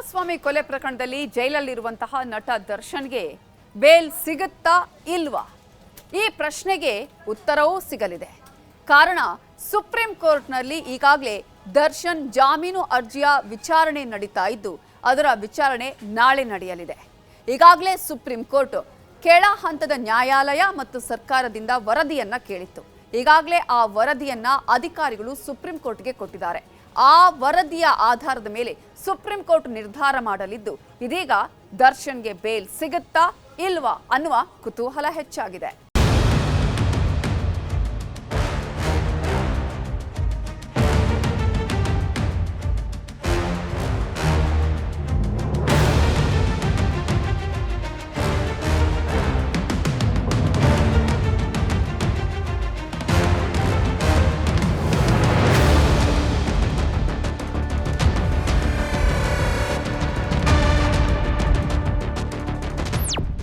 ರೇಣುಕಾಸ್ವಾಮಿ ಕೊಲೆ ಪ್ರಕರಣದಲ್ಲಿ ಜೈಲಲ್ಲಿರುವಂತಹ ನಟ ದರ್ಶನ್ಗೆ ಬೇಲ್ ಸಿಗುತ್ತಾ ಇಲ್ವಾ? ಈ ಪ್ರಶ್ನೆಗೆ ಉತ್ತರವೂ ಸಿಗಲಿದೆ. ಕಾರಣ ಸುಪ್ರೀಂ ಕೋರ್ಟ್ನಲ್ಲಿ ಈಗಾಗಲೇ ದರ್ಶನ್ ಜಾಮೀನು ಅರ್ಜಿಯ ವಿಚಾರಣೆ ನಡೀತಾ ಇದ್ದು ಅದರ ವಿಚಾರಣೆ ನಾಳೆ ನಡೆಯಲಿದೆ. ಈಗಾಗಲೇ ಸುಪ್ರೀಂ ಕೋರ್ಟ್ ಕೆಳ ಹಂತದ ನ್ಯಾಯಾಲಯ ಮತ್ತು ಸರ್ಕಾರದಿಂದ ವರದಿಯನ್ನ ಕೇಳಿತ್ತು. ಈಗಾಗಲೇ ಆ ವರದಿಯನ್ನ ಅಧಿಕಾರಿಗಳು ಸುಪ್ರೀಂ ಕೋರ್ಟ್ಗೆ ಕೊಟ್ಟಿದ್ದಾರೆ. ಆ ವರದಿಯ ಆಧಾರದ ಮೇಲೆ ಸುಪ್ರೀಂ ಕೋರ್ಟ್ ನಿರ್ಧಾರ ಮಾಡಲಿದ್ದು ಇದೀಗ ದರ್ಶನ್ಗೆ ಬೇಲ್ ಸಿಗುತ್ತಾ ಇಲ್ವಾ ಅನ್ನುವ ಕುತೂಹಲ ಹೆಚ್ಚಾಗಿದೆ.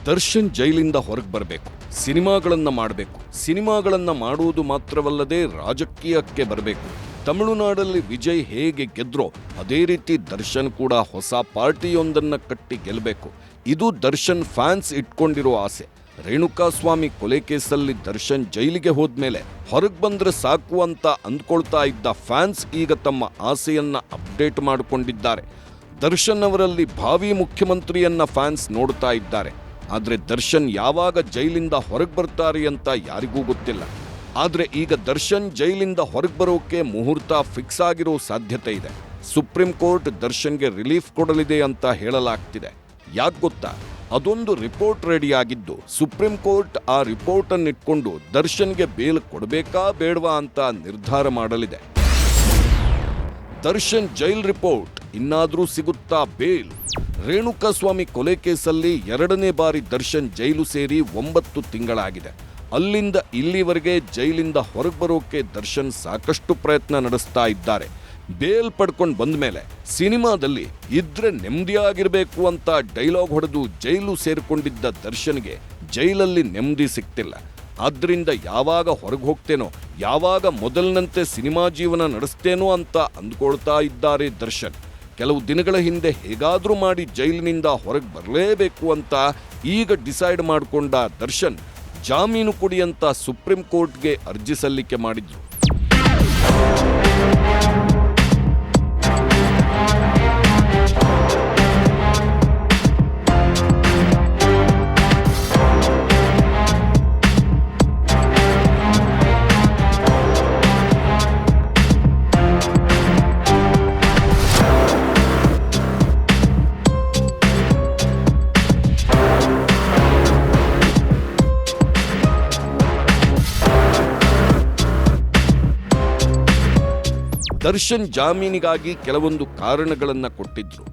ದರ್ಶನ್ ಜೈಲಿಂದ ಹೊರಗೆ ಬರಬೇಕು, ಸಿನಿಮಾಗಳನ್ನು ಮಾಡಬೇಕು. ಸಿನಿಮಾಗಳನ್ನು ಮಾಡುವುದು ಮಾತ್ರವಲ್ಲದೆ ರಾಜಕೀಯಕ್ಕೆ ಬರಬೇಕು. ತಮಿಳುನಾಡಲ್ಲಿ ವಿಜಯ್ ಹೇಗೆ ಗೆದ್ರೋ ಅದೇ ರೀತಿ ದರ್ಶನ್ ಕೂಡ ಹೊಸ ಪಾರ್ಟಿಯೊಂದನ್ನು ಕಟ್ಟಿ ಗೆಲ್ಲಬೇಕು. ಇದು ದರ್ಶನ್ ಫ್ಯಾನ್ಸ್ ಇಟ್ಕೊಂಡಿರೋ ಆಸೆ. ರೇಣುಕಾಸ್ವಾಮಿ ಕೊಲೆ ಕೇಸಲ್ಲಿ ದರ್ಶನ್ ಜೈಲಿಗೆ ಹೋದ್ಮೇಲೆ ಹೊರಗೆ ಬಂದ್ರೆ ಸಾಕು ಅಂತ ಅಂದ್ಕೊಳ್ತಾ ಇದ್ದ ಫ್ಯಾನ್ಸ್ ಈಗ ತಮ್ಮ ಆಸೆಯನ್ನ ಅಪ್ಡೇಟ್ ಮಾಡಿಕೊಂಡಿದ್ದಾರೆ. ದರ್ಶನ್ ಅವರಲ್ಲಿ ಭಾವಿ ಮುಖ್ಯಮಂತ್ರಿಯನ್ನ ಫ್ಯಾನ್ಸ್ ನೋಡ್ತಾ ಇದ್ದಾರೆ. ಆದರೆ ದರ್ಶನ್ ಯಾವಾಗ ಜೈಲಿಂದ ಹೊರಗೆ ಬರ್ತಾರೆ ಅಂತ ಯಾರಿಗೂ ಗೊತ್ತಿಲ್ಲ. ಆದರೆ ಈಗ ದರ್ಶನ್ ಜೈಲಿಂದ ಹೊರಗೆ ಬರೋಕೆ ಮುಹೂರ್ತ ಫಿಕ್ಸ್ ಆಗಿರೋ ಸಾಧ್ಯತೆ ಇದೆ. ಸುಪ್ರೀಂ ಕೋರ್ಟ್ ದರ್ಶನ್ಗೆ ರಿಲೀಫ್ ಕೊಡಲಿದೆ ಅಂತ ಹೇಳಲಾಗ್ತಿದೆ. ಯಾಕೆ ಗೊತ್ತಾ? ಅದೊಂದು ರಿಪೋರ್ಟ್ ರೆಡಿಯಾಗಿದ್ದು ಸುಪ್ರೀಂ ಕೋರ್ಟ್ ಆ ರಿಪೋರ್ಟ್ ಅನ್ನಿಟ್ಕೊಂಡು ದರ್ಶನ್ಗೆ ಬೇಲ್ ಕೊಡಬೇಕಾ ಬೇಡವಾ ಅಂತ ನಿರ್ಧಾರ ಮಾಡಲಿದೆ. ದರ್ಶನ್ ಜೈಲ್ ರಿಪೋರ್ಟ್ ಇನ್ನಾದರೂ ಸಿಗುತ್ತಾ ಬೇಲ್? ರೇಣುಕಾಸ್ವಾಮಿ ಕೊಲೆ ಕೇಸಲ್ಲಿ 2ನೇ ಬಾರಿ ದರ್ಶನ್ ಜೈಲು ಸೇರಿ 9 ತಿಂಗಳಾಗಿದೆ. ಅಲ್ಲಿಂದ ಇಲ್ಲಿವರೆಗೆ ಜೈಲಿಂದ ಹೊರಗೆ ಬರೋಕೆ ದರ್ಶನ್ ಸಾಕಷ್ಟು ಪ್ರಯತ್ನ ನಡೆಸ್ತಾ ಇದ್ದಾರೆ. ಬೇಲ್ ಪಡ್ಕೊಂಡು ಬಂದ ಮೇಲೆ ಸಿನಿಮಾದಲ್ಲಿ ಇದ್ರೆ ನೆಮ್ಮದಿಯಾಗಿರ್ಬೇಕು ಅಂತ ಡೈಲಾಗ್ ಹೊಡೆದು ಜೈಲು ಸೇರಿಕೊಂಡಿದ್ದ ದರ್ಶನ್ಗೆ ಜೈಲಲ್ಲಿ ನೆಮ್ಮದಿ ಸಿಗ್ತಿಲ್ಲ. ಆದ್ರಿಂದ ಯಾವಾಗ ಹೊರಗೆ ಹೋಗ್ತೇನೋ, ಯಾವಾಗ ಮೊದಲಿನಂತೆ ಸಿನಿಮಾ ಜೀವನ ನಡೆಸ್ತೇನೋ ಅಂತ ಅಂದ್ಕೊಳ್ತಾ ಇದ್ದಾರೆ ದರ್ಶನ್. ಕೆಲವು ದಿನಗಳ ಹಿಂದೆ ಹೇಗಾದ್ರೂ ಮಾಡಿ ಜೈಲಿನಿಂದ ಹೊರಗೆ ಬರಲೇಬೇಕು ಅಂತ ಈಗ ಡಿಸೈಡ್ ಮಾಡಿಕೊಂಡ ದರ್ಶನ್ ಜಾಮೀನು ಕೊಡಿ ಅಂತ ಸುಪ್ರೀಂ ಕೋರ್ಟ್ಗೆ ಅರ್ಜಿ ಸಲ್ಲಿಕೆ ಮಾಡಿದ್ರು. ದರ್ಶನ್ ಜಾಮೀನಿಗಾಗಿ ಕೆಲವೊಂದು ಕಾರಣಗಳನ್ನು ಕೊಟ್ಟಿದ್ರು.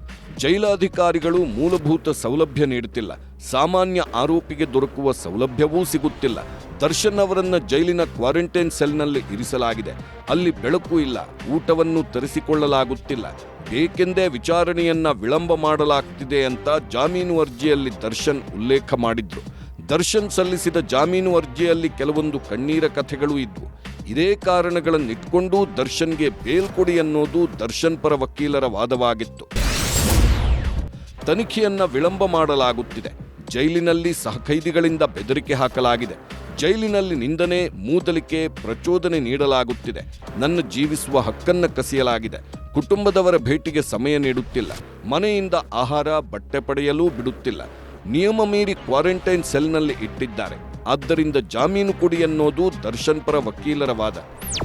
ಜೈಲಾಧಿಕಾರಿಗಳು ಮೂಲಭೂತ ಸೌಲಭ್ಯ ನೀಡುತ್ತಿಲ್ಲ, ಸಾಮಾನ್ಯ ಆರೋಪಿಗೆ ದೊರಕುವ ಸೌಲಭ್ಯವೂ ಸಿಗುತ್ತಿಲ್ಲ. ದರ್ಶನ್ ಅವರನ್ನ ಜೈಲಿನ ಕ್ವಾರಂಟೈನ್ ಸೆಲ್ನಲ್ಲಿ ಇರಿಸಲಾಗಿದೆ. ಅಲ್ಲಿ ಬೆಳಕು ಇಲ್ಲ, ಊಟವನ್ನು ತರಿಸಿಕೊಳ್ಳಲಾಗುತ್ತಿಲ್ಲ. ಬೇಕೆಂದೇ ವಿಚಾರಣೆಯನ್ನ ವಿಳಂಬ ಮಾಡಲಾಗ್ತಿದೆ ಅಂತ ಜಾಮೀನು ಅರ್ಜಿಯಲ್ಲಿ ದರ್ಶನ್ ಉಲ್ಲೇಖ ಮಾಡಿದ್ರು. ದರ್ಶನ್ ಸಲ್ಲಿಸಿದ ಜಾಮೀನು ಅರ್ಜಿಯಲ್ಲಿ ಕೆಲವೊಂದು ಕಣ್ಣೀರ ಕಥೆಗಳು ಇದ್ವು. ಇದೇ ಕಾರಣಗಳನ್ನಿಟ್ಕೊಂಡು ದರ್ಶನ್ಗೆ ಬೇಲ್ ಕೊಡಿ ಅನ್ನೋದು ದರ್ಶನ್ ಪರ ವಕೀಲರ ವಾದವಾಗಿತ್ತು. ತನಿಖೆಯನ್ನ ವಿಳಂಬ ಮಾಡಲಾಗುತ್ತಿದೆ. ಜೈಲಿನಲ್ಲಿ ಸಹಕೈದಿಗಳಿಂದ ಬೆದರಿಕೆ ಹಾಕಲಾಗಿದೆ. ಜೈಲಿನಲ್ಲಿ ನಿಂದನೆ, ಮೂದಲಿಕೆ, ಪ್ರಚೋದನೆ ನೀಡಲಾಗುತ್ತಿದೆ. ನನ್ನ ಜೀವಿಸುವ ಹಕ್ಕನ್ನ ಕಸಿಯಲಾಗಿದೆ. ಕುಟುಂಬದವರ ಭೇಟಿಗೆ ಸಮಯ ನೀಡುತ್ತಿಲ್ಲ. ಮನೆಯಿಂದ ಆಹಾರ, ಬಟ್ಟೆ ಪಡೆಯಲು ಬಿಡುತ್ತಿಲ್ಲ. ನಿಯಮ ಮೀರಿ ಕ್ವಾರಂಟೈನ್ ಸೆಲ್ನಲ್ಲಿ ಇಟ್ಟಿದ್ದಾರೆ. ಆದ್ದರಿಂದ ಜಾಮೀನು ಕೊಡಿ ಅನ್ನೋದು ದರ್ಶನ್ ಪರ ವಕೀಲರ ವಾದ.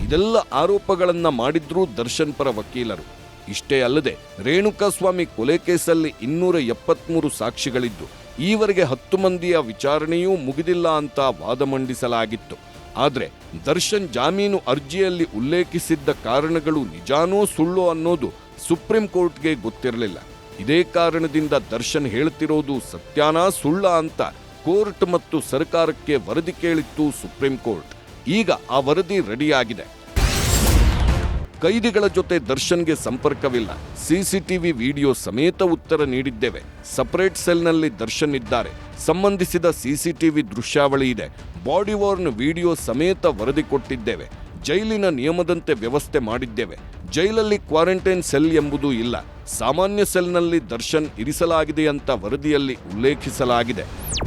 ಇದೆಲ್ಲ ಆರೋಪಗಳನ್ನ ಮಾಡಿದ್ರೂ ದರ್ಶನ್ ಪರ ವಕೀಲರು. ಇಷ್ಟೇ ಅಲ್ಲದೆ ರೇಣುಕಾಸ್ವಾಮಿ ಕೊಲೆ ಕೇಸಲ್ಲಿ 273 ಸಾಕ್ಷಿಗಳಿದ್ದು ಈವರೆಗೆ 10 ಮಂದಿಯ ವಿಚಾರಣೆಯೂ ಮುಗಿದಿಲ್ಲ ಅಂತ ವಾದ ಮಂಡಿಸಲಾಗಿತ್ತು. ಆದರೆ ದರ್ಶನ್ ಜಾಮೀನು ಅರ್ಜಿಯಲ್ಲಿ ಉಲ್ಲೇಖಿಸಿದ್ದ ಕಾರಣಗಳು ನಿಜಾನೋ ಸುಳ್ಳೋ ಅನ್ನೋದು ಸುಪ್ರೀಂ ಕೋರ್ಟ್ಗೆ ಗೊತ್ತಿರಲಿಲ್ಲ. ಇದೇ ಕಾರಣದಿಂದ ದರ್ಶನ್ ಹೇಳ್ತಿರೋದು ಸತ್ಯಾನಾ ಸುಳ್ಳ ಅಂತ ಕೋರ್ಟ್ ಮತ್ತು ಸರ್ಕಾರಕ್ಕೆ ವರದಿ ಕೇಳಿತ್ತು ಸುಪ್ರೀಂ ಕೋರ್ಟ್. ಈಗ ಆ ವರದಿ ರೆಡಿಯಾಗಿದೆ. ಕೈದಿಗಳ ಜೊತೆ ದರ್ಶನ್ಗೆ ಸಂಪರ್ಕವಿಲ್ಲ. ಸಿಸಿಟಿವಿ ವಿಡಿಯೋ ಸಮೇತ ಉತ್ತರ ನೀಡಿದ್ದೇವೆ. ಸಪರೇಟ್ ಸೆಲ್ನಲ್ಲಿ ದರ್ಶನ್ ಇದ್ದಾರೆ. ಸಂಬಂಧಿಸಿದ ಸಿಸಿಟಿವಿ ದೃಶ್ಯಾವಳಿ ಇದೆ. ಬಾಡಿ ವಾರ್ನ್ ವಿಡಿಯೋ ಸಮೇತ ವರದಿ ಕೊಟ್ಟಿದ್ದೇವೆ. ಜೈಲಿನ ನಿಯಮದಂತೆ ವ್ಯವಸ್ಥೆ ಮಾಡಿದ್ದೇವೆ. ಜೈಲಲ್ಲಿ ಕ್ವಾರಂಟೈನ್ ಸೆಲ್ ಎಂಬುದೂ ಇಲ್ಲ, ಸಾಮಾನ್ಯ ಸೆಲ್ನಲ್ಲಿ ದರ್ಶನ್ ಇರಿಸಲಾಗಿದೆ ಅಂತ ವರದಿಯಲ್ಲಿ ಉಲ್ಲೇಖಿಸಲಾಗಿದೆ.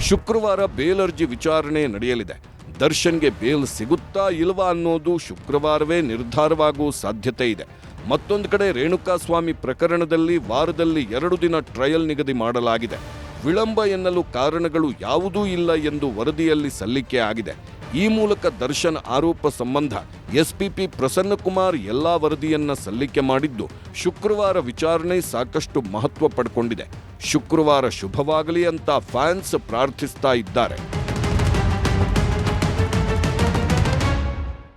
ಶುಕ್ರವಾರ ಬೇಲ್ ಅರ್ಜಿ ವಿಚಾರಣೆ ನಡೆಯಲಿದೆ. ದರ್ಶನ್ಗೆ ಬೇಲ್ ಸಿಗುತ್ತಾ ಇಲ್ವಾ ಅನ್ನೋದು ಶುಕ್ರವಾರವೇ ನಿರ್ಧಾರವಾಗುವ ಸಾಧ್ಯತೆ ಇದೆ. ಮತ್ತೊಂದು ಕಡೆ ರೇಣುಕಾಸ್ವಾಮಿ ಪ್ರಕರಣದಲ್ಲಿ ವಾರದಲ್ಲಿ 2 ದಿನ ಟ್ರಯಲ್ ನಿಗದಿ ಮಾಡಲಾಗಿದೆ. ವಿಳಂಬ ಎನ್ನಲು ಕಾರಣಗಳು ಯಾವುದೂ ಇಲ್ಲ ಎಂದು ವರದಿಯಲ್ಲಿ ಸಲ್ಲಿಕೆ ಆಗಿದೆ. ಈ ಮೂಲಕ ದರ್ಶನ್ ಆರೋಪ ಸಂಬಂಧ ಎಸ್ಪಿಪಿ ಪ್ರಸನ್ನಕುಮಾರ್ ಎಲ್ಲಾ ವರದಿಯನ್ನ ಸಲ್ಲಿಕೆ ಮಾಡಿದ್ದು ಶುಕ್ರವಾರ ವಿಚಾರಣೆ ಸಾಕಷ್ಟು ಮಹತ್ವ ಪಡ್ಕೊಂಡಿದೆ. ಶುಕ್ರವಾರ ಶುಭವಾಗಲಿ ಅಂತ ಫ್ಯಾನ್ಸ್ ಪ್ರಾರ್ಥಿಸ್ತಾ ಇದ್ದಾರೆ.